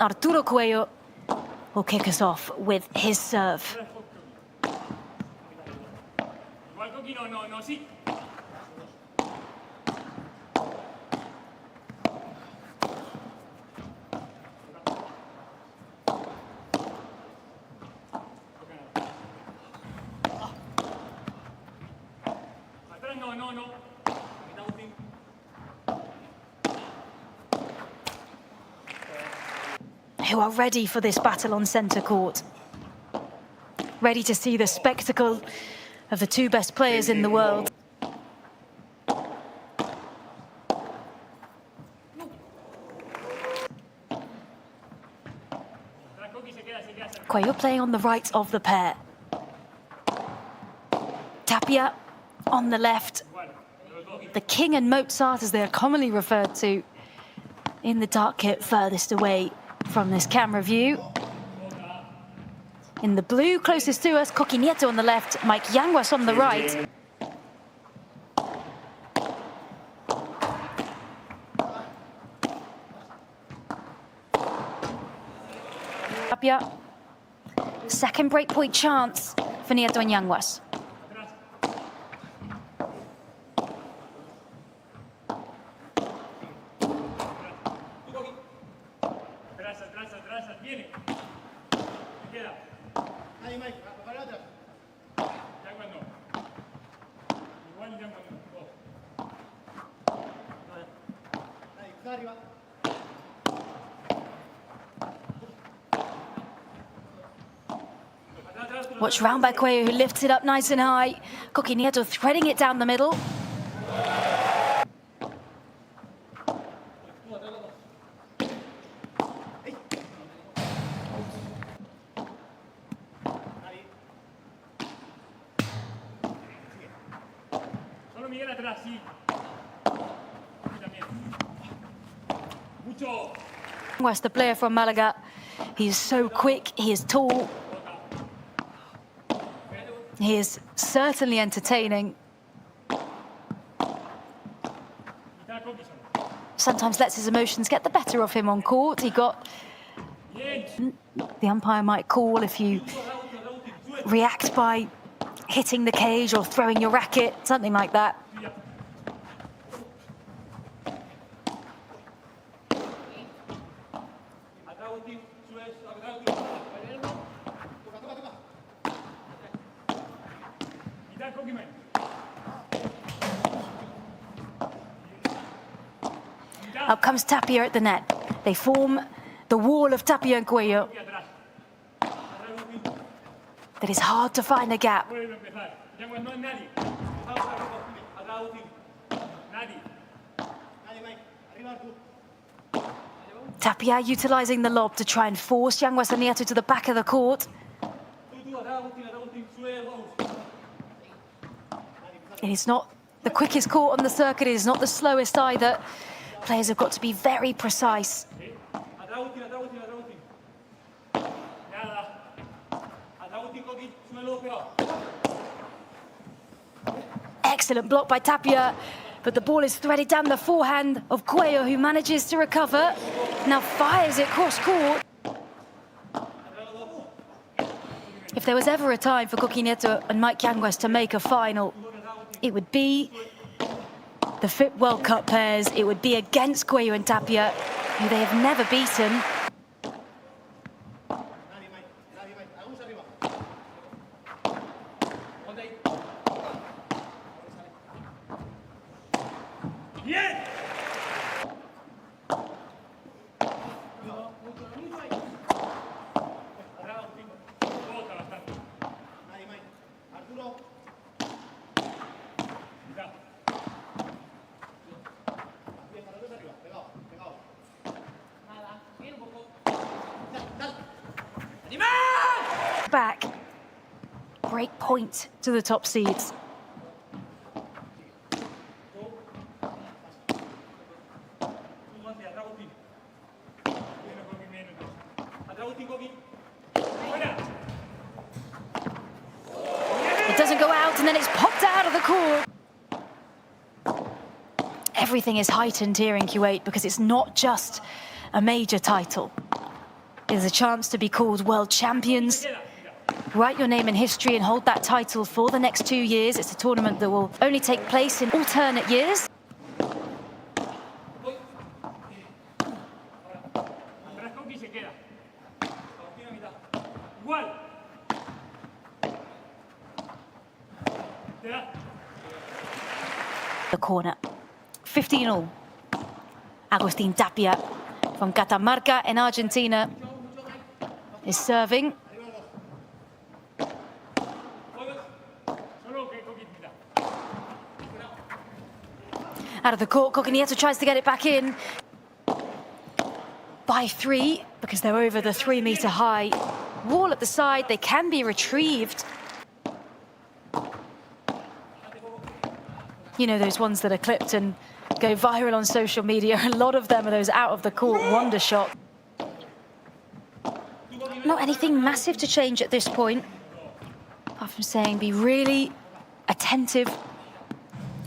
Arturo Coello will kick us off with his serve. Who are ready for this battle on centre court. Ready to see the spectacle of the two best players in the world. Coello playing on the right of the pair. Tapia on the left. The King and Mozart, as they are commonly referred to, in the dark kit furthest away from this camera view. In the blue, closest to us, Coki Nieto on the left, Mike Yanguas on the right. Tapia. Second breakpoint chance for Nieto and Yanguas. Watch round by Coello, who lifts it up nice and high. Coki Nieto threading it down the middle. West, the player from Malaga, he is so quick, he is tall. He is certainly entertaining. Sometimes lets his emotions get the better of him on court. He got... The umpire might call if you react by hitting the cage or throwing your racket, something like that. Up comes Tapia at the net. They form the wall of Tapia and Coello. That is hard to find a gap. Tapia utilising the lob to try and force Yanguas and Nieto to the back of the court. It is not the quickest court on the circuit, it is not the slowest either. Players have got to be very precise. Excellent block by Tapia, but the ball is threaded down the forehand of Coello, who manages to recover. Now fires it cross court. If there was ever a time for Coki Nieto and Mike Yanguas to make a final, it would be the FIP World Cup Pairs. It would be against Coello and Tapia, who they have never beaten. Back. Break point to the top seeds. It doesn't go out, and then it's popped out of the court. Everything is heightened here in Kuwait because it's not just a major title. is a chance to be called world champions. Write your name in history and hold that title for the next 2 years. It's a tournament that will only take place in alternate years. The corner, 15 all. Agustín Tapia from Catamarca in Argentina is serving. Out of the court, Coki Nieto tries to get it back in. By 3, because they're over the 3-meter high wall at the side, they can be retrieved. You know, those ones that are clipped and go viral on social media. A lot of them are those out of the court wonder shot. Not anything massive to change at this point, apart from saying be really attentive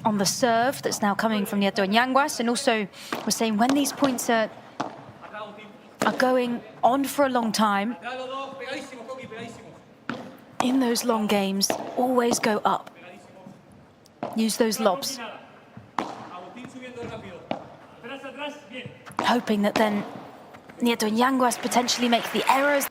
on the serve that's now coming from Nieto and Yanguas, and also we're saying when these points are going on for a long time, in those long games, always go up. Use those lobs. Hoping that then Nieto and Yanguas potentially make the errors.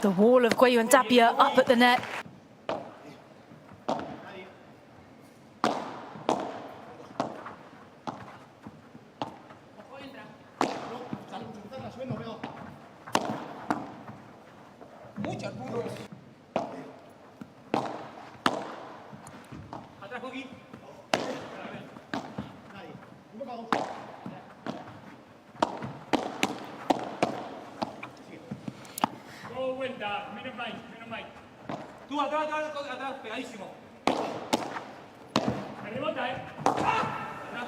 The wall of Coello and Tapia up at the net.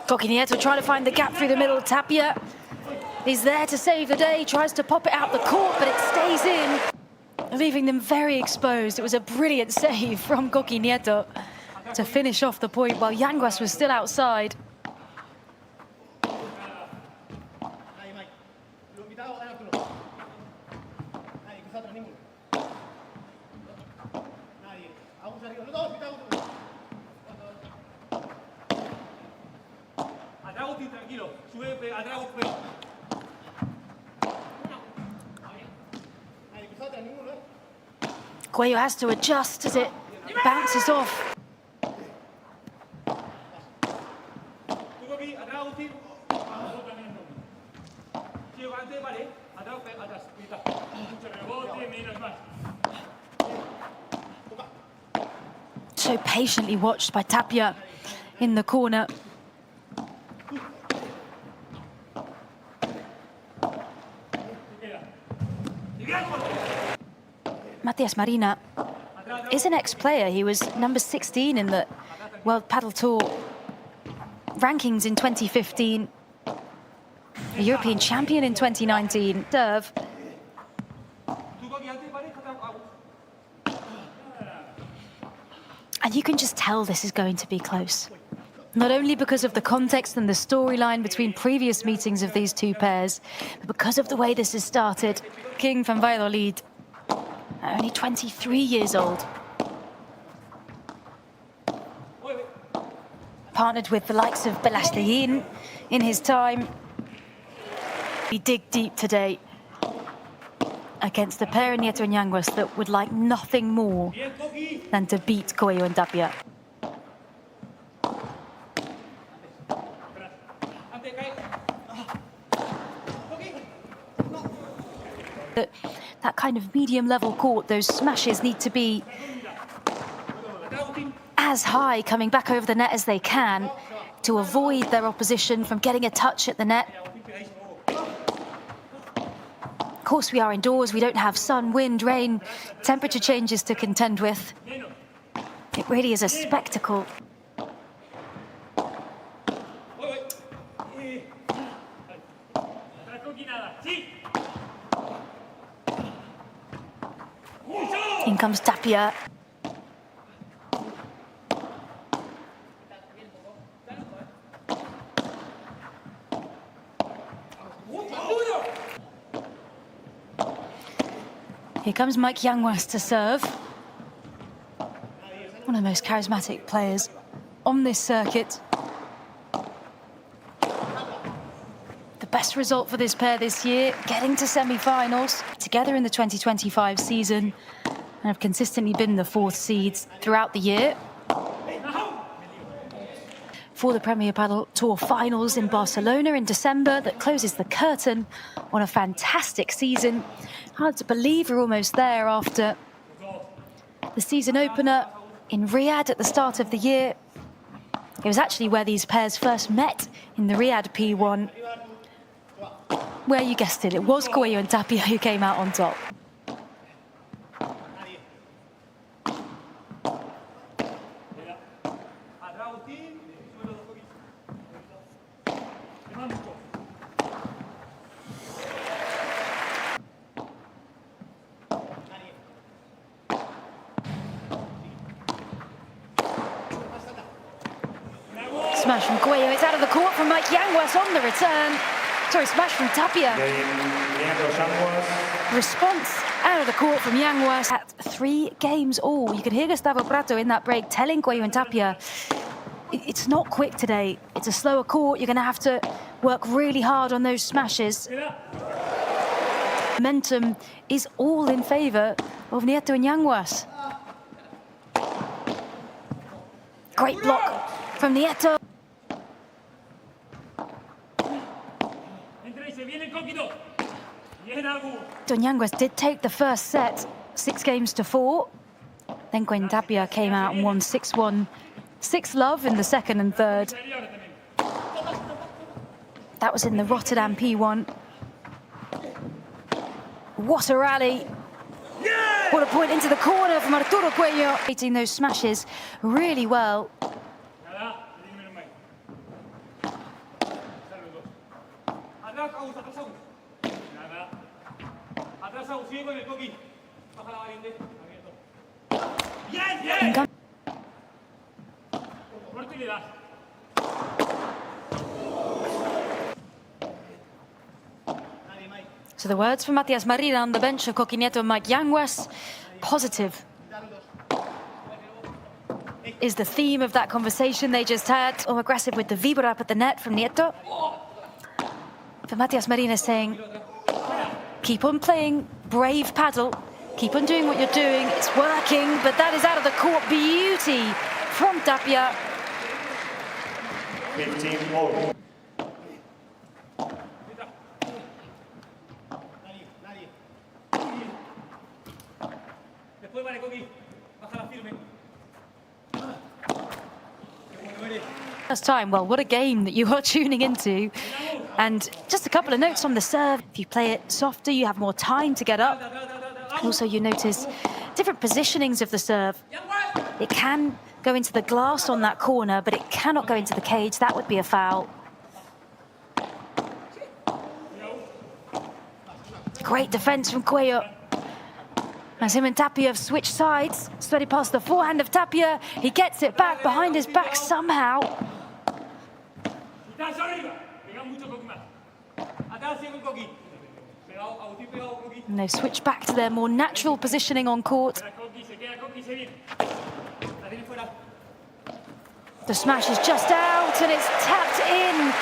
Coki Nieto trying to find the gap through the middle. Tapia is there to save the day, tries to pop it out the court, but it stays in, leaving them very exposed. It was a brilliant save from Coki Nieto to finish off the point while Yanguas was still outside. Coello has to adjust as it bounces off. So patiently watched by Tapia in the corner. Matias Marina is an ex-player. He was number 16 in the World Padel Tour rankings in 2015. A European champion in 2019. Serve. And you can just tell this is going to be close. Not only because of the context and the storyline between previous meetings of these two pairs, but because of the way this has started. King from Valladolid, only 23 years old. Partnered with the likes of Belasteguin in his time. We dig deep today against a pair in Nieto and Yanguas that would like nothing more than to beat Coello and Tapia. That kind of medium-level court, those smashes need to be as high coming back over the net as they can to avoid their opposition from getting a touch at the net. Of course, we are indoors. We don't have sun, wind, rain, temperature changes to contend with. It really is a spectacle. In comes Tapia. Here comes Yanguas to serve. One of the most charismatic players on this circuit. The best result for this pair this year, getting to semi-finals, together in the 2025 season, and have consistently been the fourth seeds throughout the year. For the Premier Padel Tour finals in Barcelona in December, that closes the curtain on a fantastic season. Hard to believe we're almost there after the season opener in Riyadh at the start of the year. It was actually where these pairs first met, in the Riyadh P1, where, you guessed it, it was Coello and Tapia who came out on top. Smash from Coello, it's out of the court from Yanguas on the return. Sorry, smash from Tapia. Response out of the court from Yanguas at 3 games all. You could hear Gustavo Prato in that break telling Coello and Tapia, it's not quick today. It's a slower court. You're going to have to work really hard on those smashes. Momentum is all in favour of Nieto and Yanguas. Great block from Nieto. Yanguas did take the first set, 6-4. Then Coello and Tapia came out and won 6-1, 6-love in the second and third. That was in the Rotterdam P1. What a rally. What a point into the corner from Arturo Coello. Hitting those smashes really well. So the words from Matias Marina on the bench of Coki, Nieto and Yanguas, positive is the theme of that conversation they just had. Oh, aggressive with the vibra up at the net from Nieto. For Matias Marina saying, keep on playing brave paddle, keep on doing what you're doing, it's working, but that is out of the court. Beauty from Tapia. 15-all. First time, well, what a game that you are tuning into. And just a couple of notes on the serve. If you play it softer, you have more time to get up. Also, you notice different positionings of the serve. It can go into the glass on that corner, but it cannot go into the cage. That would be a foul. Great defense from Coello. As him and Tapia have switched sides. Steady past the forehand of Tapia. He gets it back behind his back somehow. And they've switched back to their more natural positioning on court. The smash is just out and it's tapped in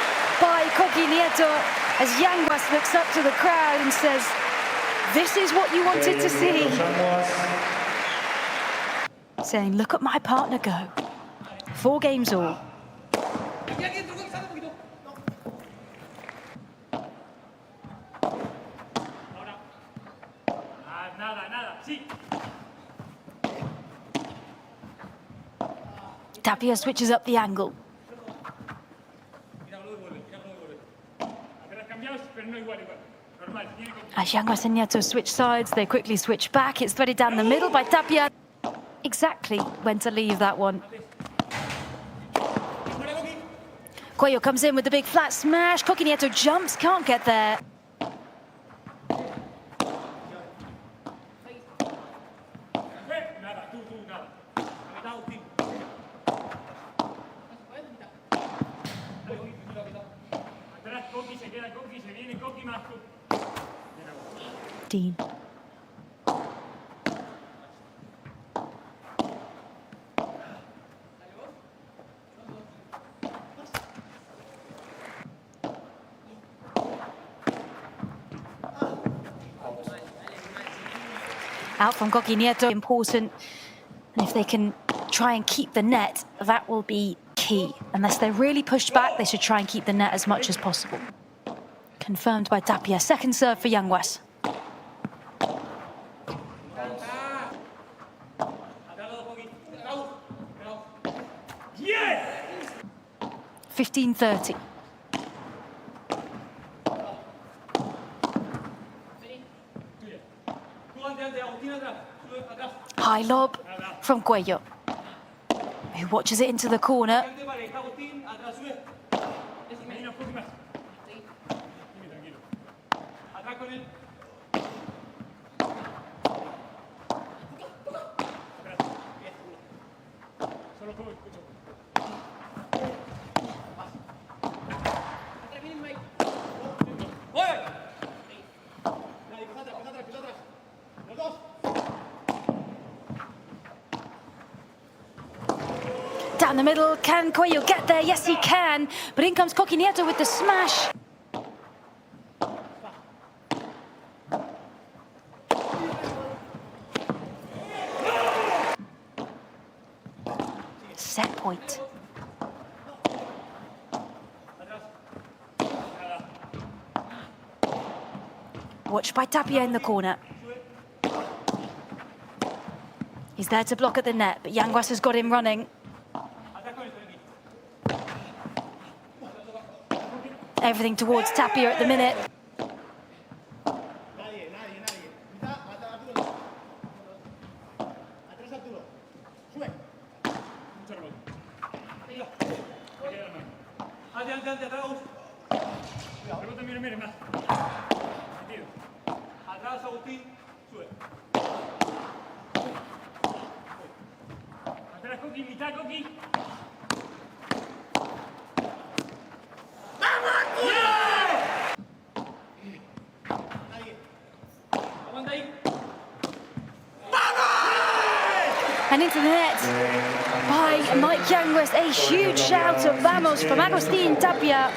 by Coki Nieto as Yanguas looks up to the crowd and says, this is what you wanted to see. Saying, look at my partner go. 4 games all. Tapia switches up the angle. As Yanguas and Nieto switch sides, they quickly switch back. It's threaded down the middle by Tapia. Exactly when to leave that one. Coello comes in with the big flat smash. Coki Nieto jumps, can't get there. Dean. Out from Coki Nieto, important. And if they can try and keep the net, that will be key. Unless they're really pushed back, they should try and keep the net as much as possible. Confirmed by Tapia. Second serve for Yanguas. 15-30. High lob from Coello, who watches it into the corner. Down the middle, can Coello get there? Yes, he can. But in comes Coki Nieto with the smash. Set point. Watched by Tapia in the corner. He's there to block at the net, but Yanguas has got him running. Everything towards Tapia at the minute. And into the net by Mike Yanguas. A huge shout of vamos from Agustín Tapia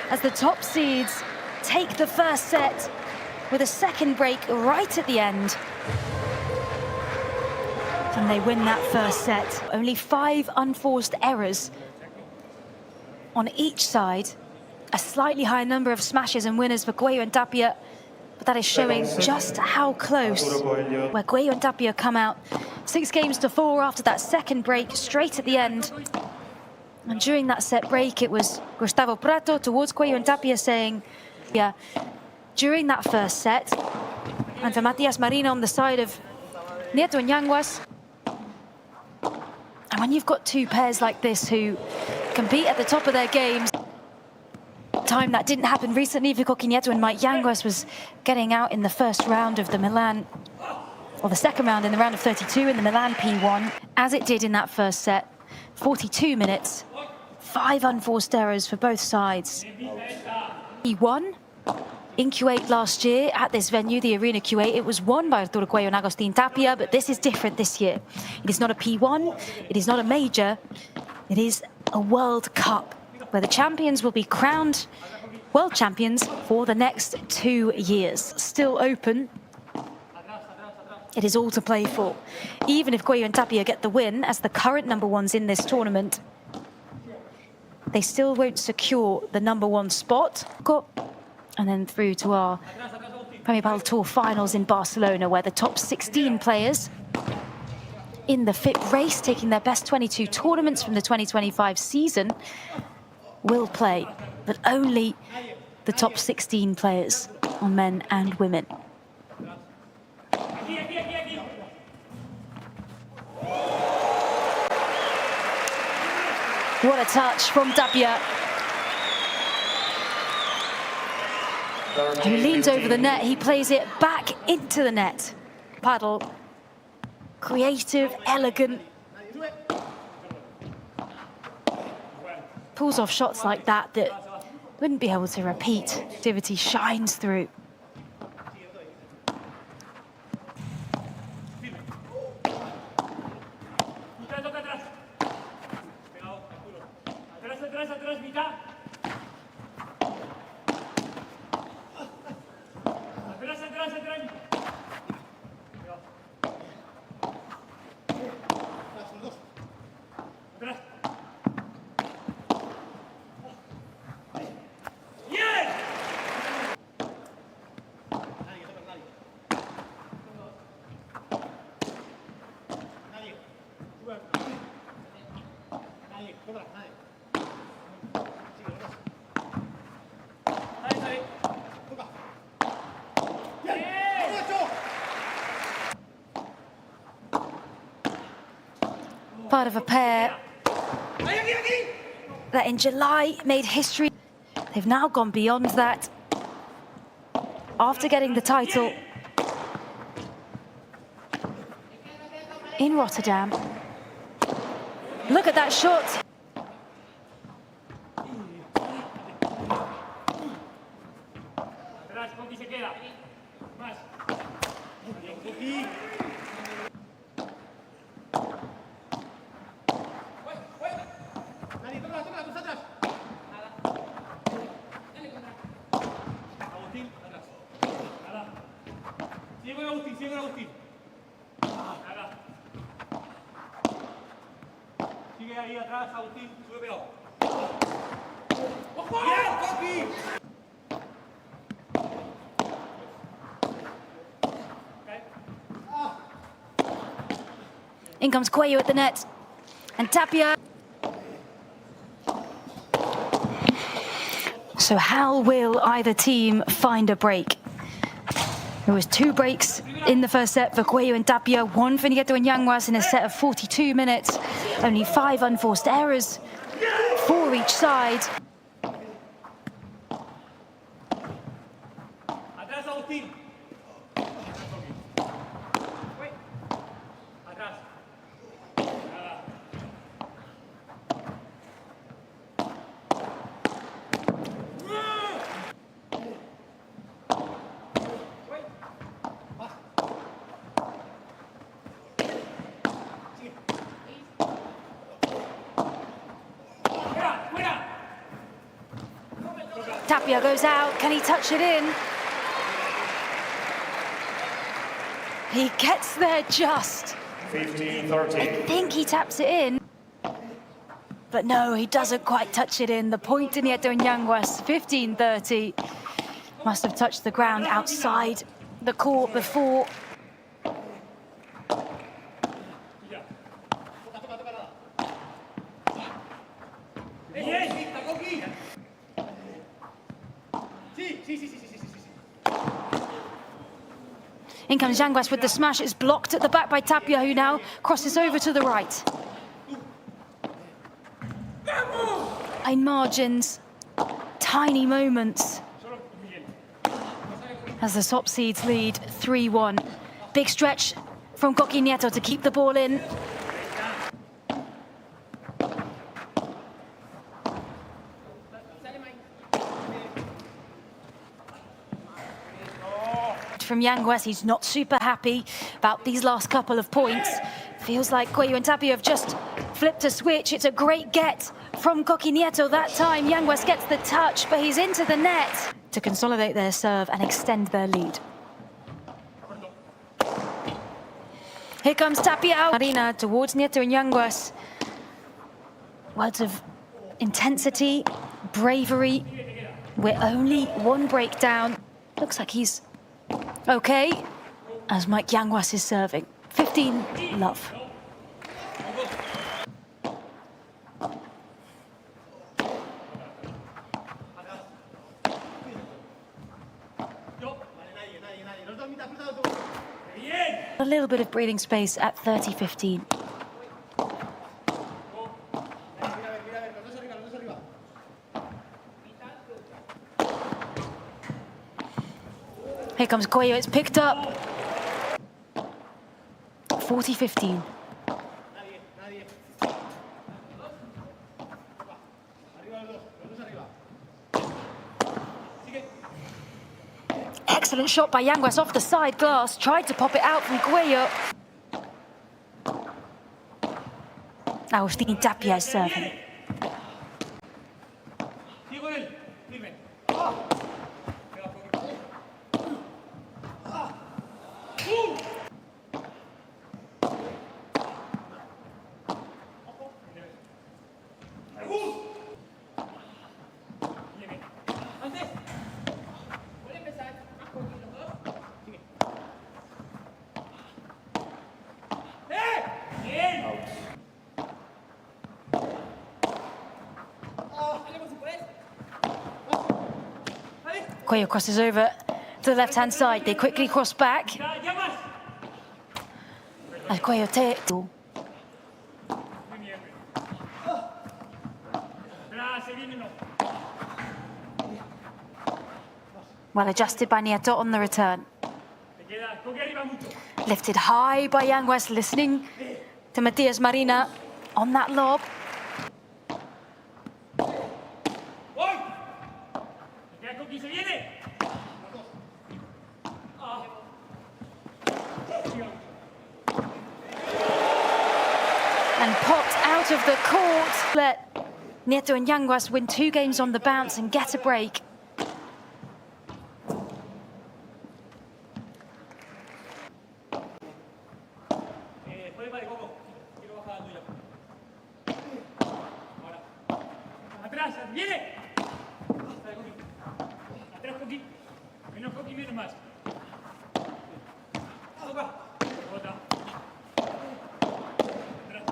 as the top seeds take the first set with a second break right at the end. And they win that first set. Only 5 unforced errors on each side. A slightly higher number of smashes and winners for Coello and Tapia. But that is showing just how close, where Coello and Tapia come out 6-4 after that second break, straight at the end. And during that set break, it was Gustavo Prato towards Coello and Tapia saying, yeah, during that first set, and for Matias Marina on the side of Nieto and Yanguas. And when you've got two pairs like this who compete at the top of their games, time that didn't happen recently for Coki Nieto and Mike Yanguas was getting out in the first round of the Milan, or the second round in the round of 32 in the Milan P1, as it did in that first set. 42 minutes, 5 unforced errors for both sides. He won in Kuwait last year at this venue, the Arena Kuwait. It was won by Arturo and Agustín Tapia, but this is different this year. It is not a P1, it is not a major, it is a World Cup, where the champions will be crowned world champions for the next 2 years. Still open. It is all to play for. Even if Coello and Tapia get the win as the current number ones in this tournament, they still won't secure the number 1 spot. And then through to our Premier Padel Tour finals in Barcelona, where the top 16 players in the FIP race, taking their best 22 tournaments from the 2025 season, will play, but only the top 16 players on men and women. What a touch from Tapia, who leans over the net. He plays it back into the net. Paddle, creative, elegant. Pulls off shots like that that wouldn't be able to repeat. Activity shines through. Part of a pair that in July made history. They've now gone beyond that. After getting the title in Rotterdam. Look at that shot. Sigue ahí atrás, Agustín, sube pegado. ¡Bien, Coki! In comes Coello at the net. And Tapia. So how will either team find a break? There was 2 breaks in the first set for Coello and Tapia, 1 for Nieto and Yanguas in a set of 42 minutes. Only 5 unforced errors, 4 each side. Atrás, Agustín. Atrás. Tapia goes out. Can he touch it in? He gets there just. 15-13. I think he taps it in. But no, he doesn't quite touch it in. The point to Nieto and Yanguas, 15-30. Must have touched the ground outside the court before. In comes Yanguas with the smash. It's blocked at the back by Tapia, who now crosses over to the right. In margins, tiny moments. As the top seeds lead 3-1. Big stretch from Coki Nieto to keep the ball in. From Yanguas, he's not super happy about these last couple of points. Feels like Coello and Tapia have just flipped a switch. It's a great get from Coki Nieto that time. Yanguas gets the touch, but he's into the net to consolidate their serve and extend their lead. Here comes Tapia out. Arena towards Nieto and Yanguas. Words of intensity, bravery. We're only 1 break down. Looks like he's okay, as Mike Yanguas is serving. 15 love. A little bit of breathing space at 30-15. Here comes Coello, it's picked up. 40-15. Excellent shot by Yanguas off the side glass. Tried to pop it out from Coello. Agustín Tapia is serving. Sigue con él. Firme. Coello crosses over to the left-hand side. They quickly cross back. As Coello takes. Well adjusted by Nieto on the return. Lifted high by Yanguas, listening to Matias Marina on that lob. And popped out of the court. Let Nieto and Yanguas win 2 games on the bounce and get a break. Atrás, viene. Atrás, Coki. Menos Coki, menos más. Toca. Bota. Atrás.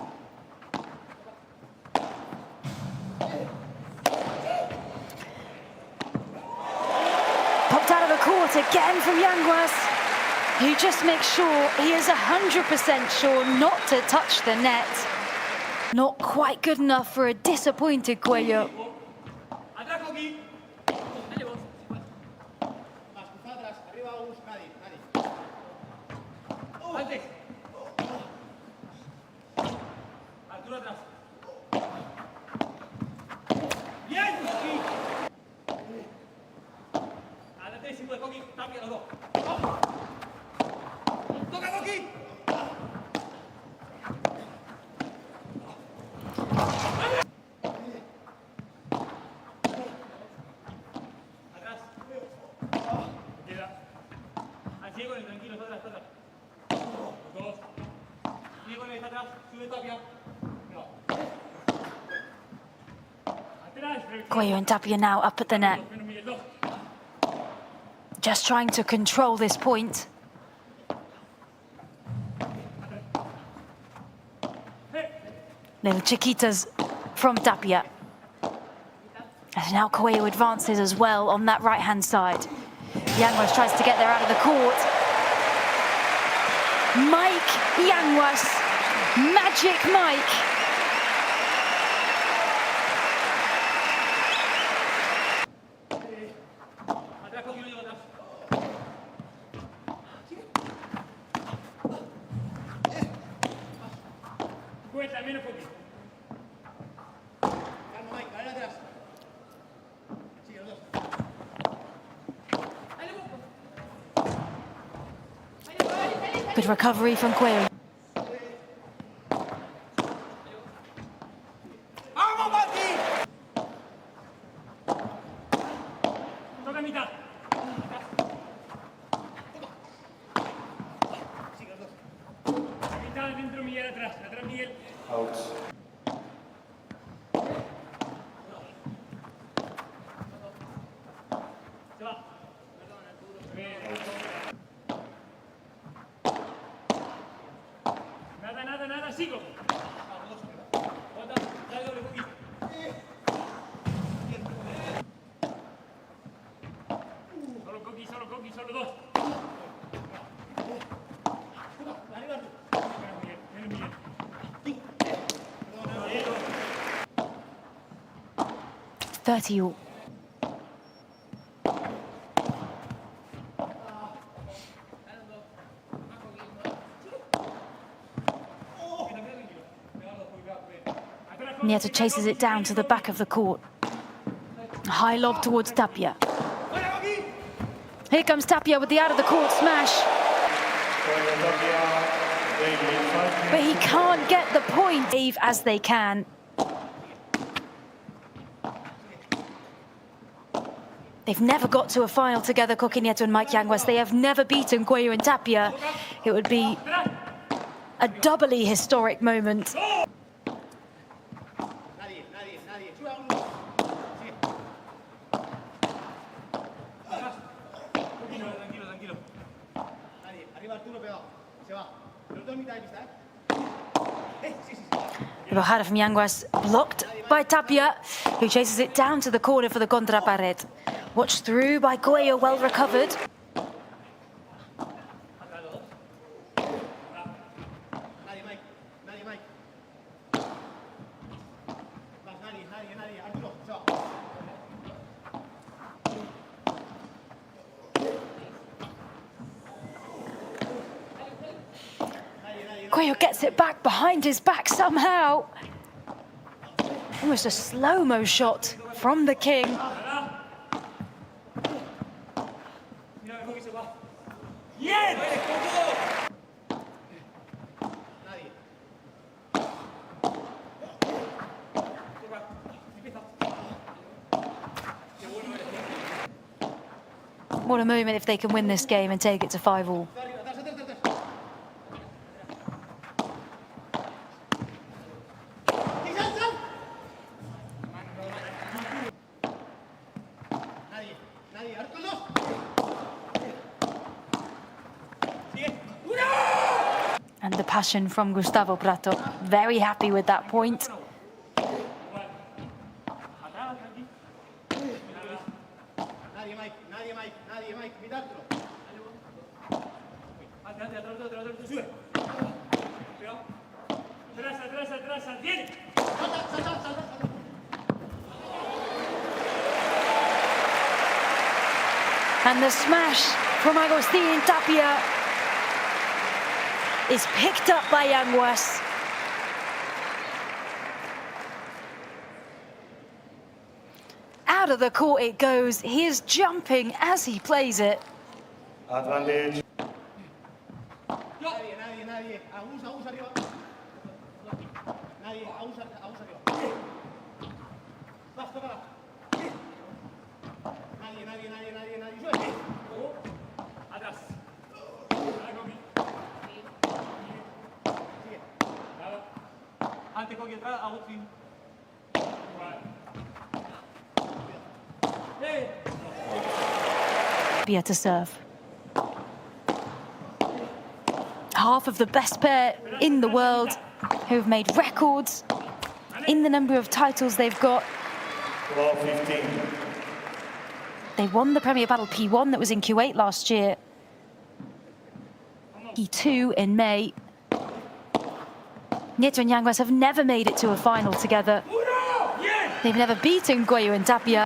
Popped out of the court again from Yanguas, who just makes sure he is 100% sure not to touch the net. Not quite good enough for a disappointed Coello. Atrás, Coki. Dale vos. Más, cruzada atrás. Arriba, Agus. Nadie. Antes. Arturo atrás. Bien, Coki. Adelante, si puede, Coki. Tapia los dos. Toca, Coki. Coello and Tapia now up at the net. Just trying to control this point. Little chiquitas from Tapia. And now Coello advances as well on that right-hand side. Yanguas tries to get there out of the court. Mike Yanguas, Magic Mike. Good recovery from Coello. Nada, sigo. Solo Coki, solo dos. Miguel. 30 all. Nieto chases it down to the back of the court. A high lob towards Tapia. Here comes Tapia with the out-of-the-court smash. But he can't get the point as they can. They've never got to a final together, Coki, Nieto and Mike Yanguas. They have never beaten Coello and Tapia. It would be a doubly historic moment. The bajada from Yanguas blocked by Tapia, who chases it down to the corner for the contra pared. Watched through by Coello, well recovered. Coello gets it back behind his back somehow. Almost a slow-mo shot from the king. What a moment if they can win this game and take it to 5-all. And the passion from Gustavo Prato. Very happy with that point. And the smash from Agustín Tapia is picked up by Yanguas. Out of the court it goes. He is jumping as he plays it. Advantage. Agustín. Tapia to serve. Half of the best pair in the world who have made records in the number of titles they've got. 12-15. They won the Premier Padel P1 that was in Kuwait last year. P2 in May. Nieto and Yanguas have never made it to a final together. They've never beaten Coello and Tapia.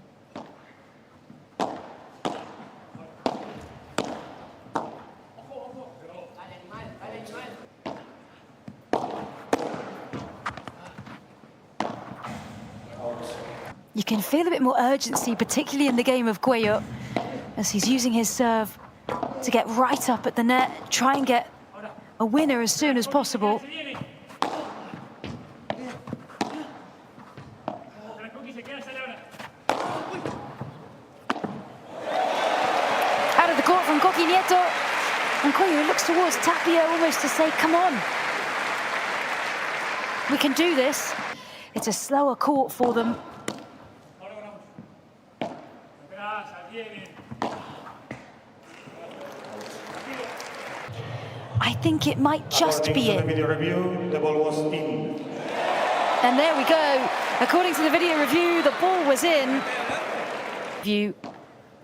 You can feel a bit more urgency, particularly in the game of Coello, as he's using his serve to get right up at the net, try and get a winner as soon as possible. Out of the court from Coki, Nieto, and Coello looks towards Tapia almost to say, come on, we can do this. It's a slower court for them. I think it might just be it. Video review, the ball was in. And there we go. According to the video review, the ball was in. The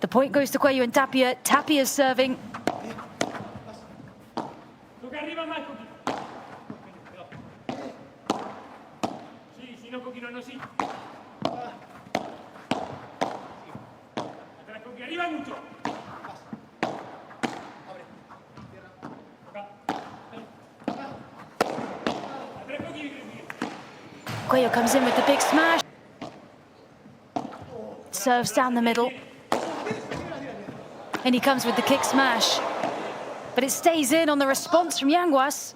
point goes to Coello and Tapia. Tapia serving. Coello comes in with the big smash. Serves down the middle. And he comes with the kick smash. But it stays in on the response from Yanguas.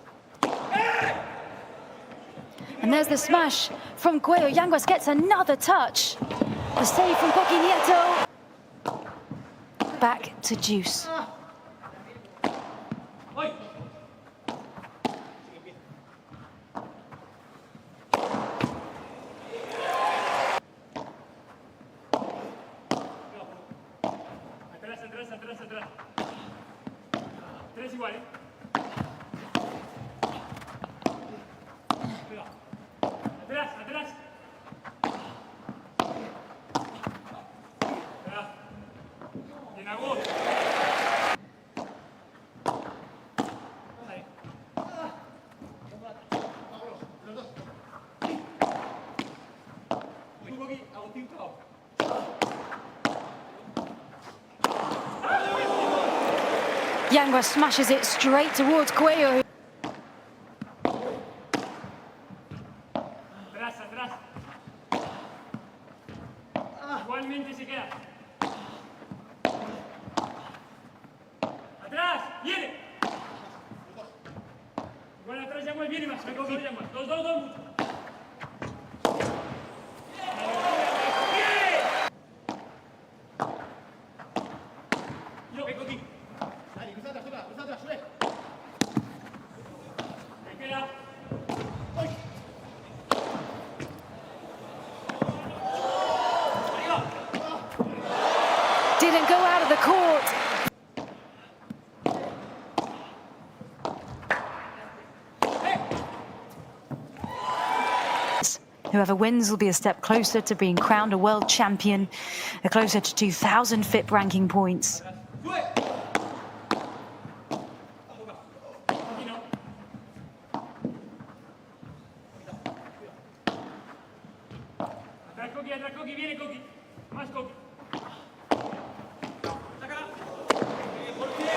And there's the smash from Coello. Yanguas gets another touch. The save from Coki Nieto. Back to juice. Atrás. Tres igual, Atrás. Bien, Agus. Coki, Agustín, chao. Yanguas smashes it straight towards Coello. Atrás. Igualmente se queda. Atrás, viene. Igual atrás Yanguas viene más. Me cojo Yanguas. Dos. Yo, Coki. Cruza atrás, sube. Me queda. Didn't go out of the court. Whoever wins will be a step closer to being crowned a world champion, closer to 2,000 FIP ranking points. Atrás Coki, viene Coki. Más Coki. Sácala. Por pie.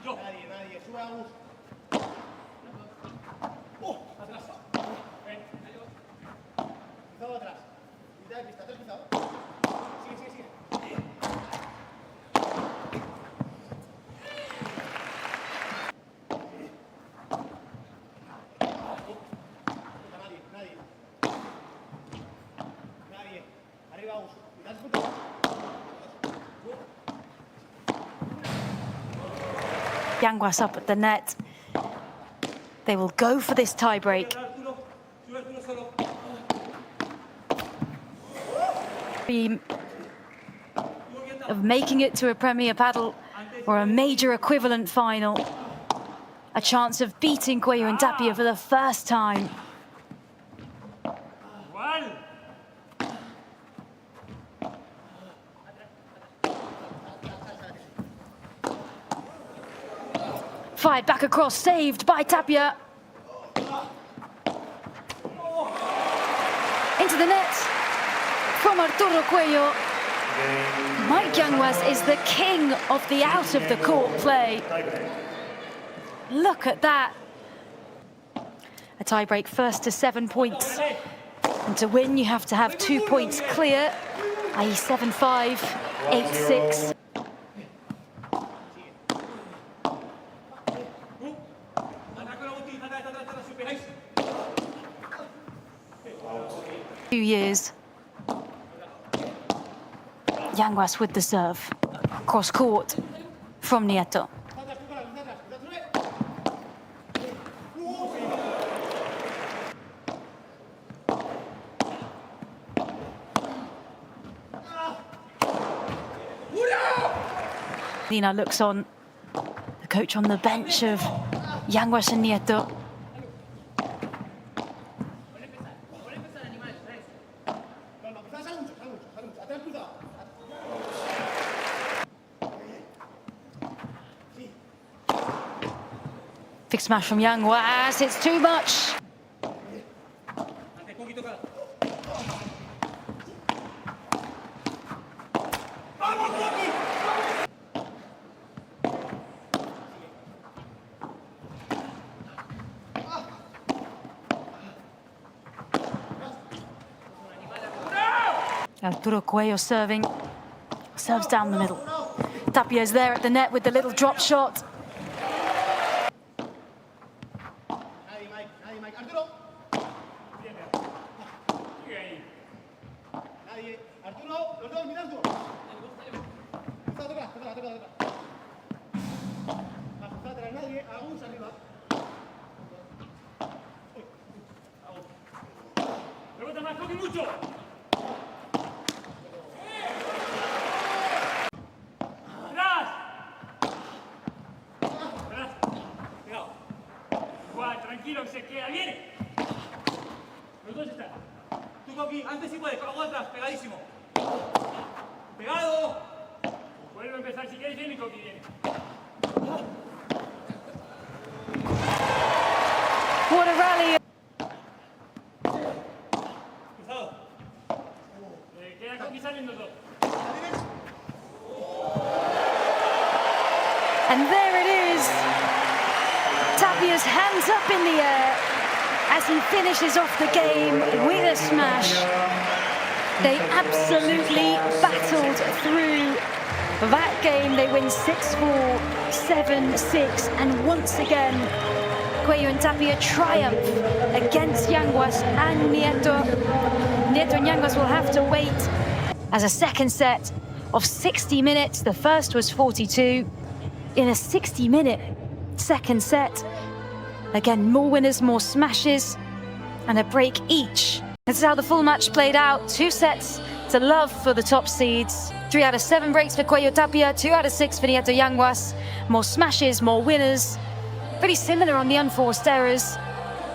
Yo. Nadie. Sube a Agus. Atrás. Ven. Cruzado atrás. Mitad de pista, cruzado. Sigue. Nadie. Arriba Agus. Mitad de pista. Yanguas up at the net. They will go for this tiebreak. Of making it to a Premier Padel or a major equivalent final. A chance of beating Coello and Tapia for the first time. Fired back across, saved by Tapia. Into the net from Arturo Coello. Mike Yanguas is the king of the out-of-the-court play. Look at that. A tiebreak first to 7 points. And to win, you have to have 2 points clear, i.e. 7-5, 8-6. Years. Yanguas with the serve. Cross court from Nieto. Lina looks on, the coach on the bench of Yanguas and Nieto. Big smash from Yanguas, it's too much. Arturo Coello serving Serves down the middle. Tapia is there at the net with the little drop shot. Nadie, Mike. Arturo. Nadie. Arturo, los dos, mira Arturo. Toca. Más atrás, nadie. Agus arriba. Rebota más, Coki, mucho. Tranquilo, que se queda, viene. Los dos están. Tú, Coki, antes sí puedes, aguas atrás, pegadísimo. Pegado. Vuelve a empezar si quieres, viene, Coki, viene. What a rally! Cruzado. Queda Coki saliendo dos. And there it is. Tapia's hands up in the air as he finishes off the game with a smash. They absolutely battled through that game. They win 6-4, 7-6, and once again, Coello and Tapia triumph against Yanguas and Nieto. Nieto and Yanguas will have to wait as a second set of 60 minutes. The first was 42. In a 60-minute second set, again, more winners, more smashes, and a break each. This is how the full match played out. 2 sets to love for the top seeds. 3 out of 7 breaks for Coello Tapia, 2 out of 6 for Nieto Yanguas. More smashes, more winners. Pretty similar on the unforced errors.